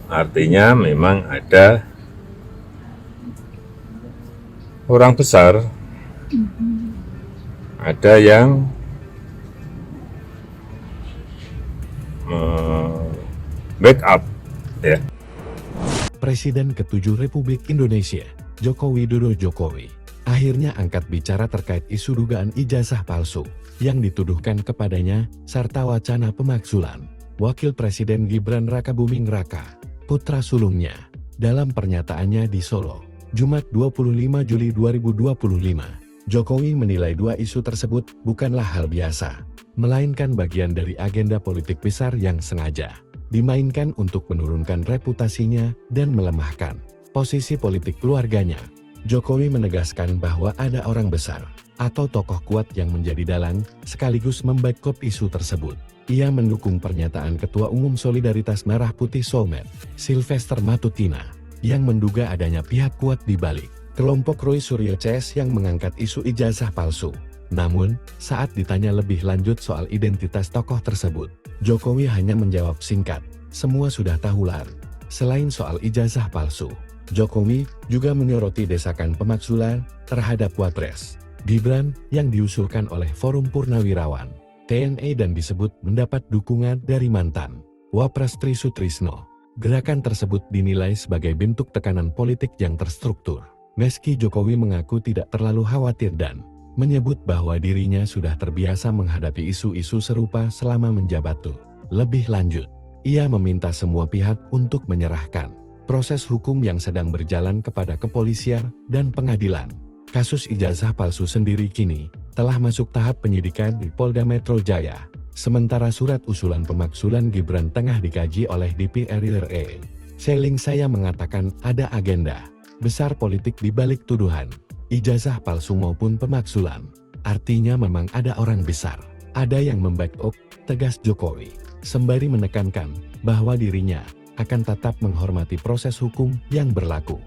Artinya memang ada orang besar, ada yang backup, ya. Presiden ke-7 Republik Indonesia, Joko Widodo Jokowi, akhirnya angkat bicara terkait isu dugaan ijazah palsu yang dituduhkan kepadanya, serta wacana pemakzulan Wakil Presiden Gibran Rakabuming Raka, putra sulungnya. Dalam pernyataannya di Solo, Jumat 25 Juli 2025, Jokowi menilai dua isu tersebut bukanlah hal biasa, melainkan bagian dari agenda politik besar yang sengaja dimainkan untuk menurunkan reputasinya dan melemahkan posisi politik keluarganya. Jokowi menegaskan bahwa ada orang besar atau tokoh kuat yang menjadi dalang sekaligus membackup isu tersebut. Ia mendukung pernyataan Ketua Umum Solidaritas Merah Putih Solmed, Sylvester Matutina, yang menduga adanya pihak kuat di balik kelompok Roy Suryo CS yang mengangkat isu ijazah palsu. Namun, saat ditanya lebih lanjut soal identitas tokoh tersebut, Jokowi hanya menjawab singkat, "Semua sudah tahu lar." Selain soal ijazah palsu, Jokowi juga menyoroti desakan pemakzulan terhadap Wapres Gibran yang diusulkan oleh Forum Purnawirawan TNI dan disebut mendapat dukungan dari mantan Wapres Tri Sutrisno. Gerakan tersebut dinilai sebagai bentuk tekanan politik yang terstruktur. Meski Jokowi mengaku tidak terlalu khawatir dan menyebut bahwa dirinya sudah terbiasa menghadapi isu-isu serupa selama menjabat. Lebih lanjut, ia meminta semua pihak untuk menyerahkan proses hukum yang sedang berjalan kepada kepolisian dan pengadilan. Kasus ijazah palsu sendiri kini telah masuk tahap penyidikan di Polda Metro Jaya. Sementara surat usulan pemakzulan Gibran tengah dikaji oleh DPR RI. Seling saya mengatakan ada agenda besar politik di balik tuduhan ijazah palsu maupun pemakzulan. Artinya memang ada orang besar, ada yang membackup, tegas Jokowi, sembari menekankan bahwa dirinya akan tetap menghormati proses hukum yang berlaku.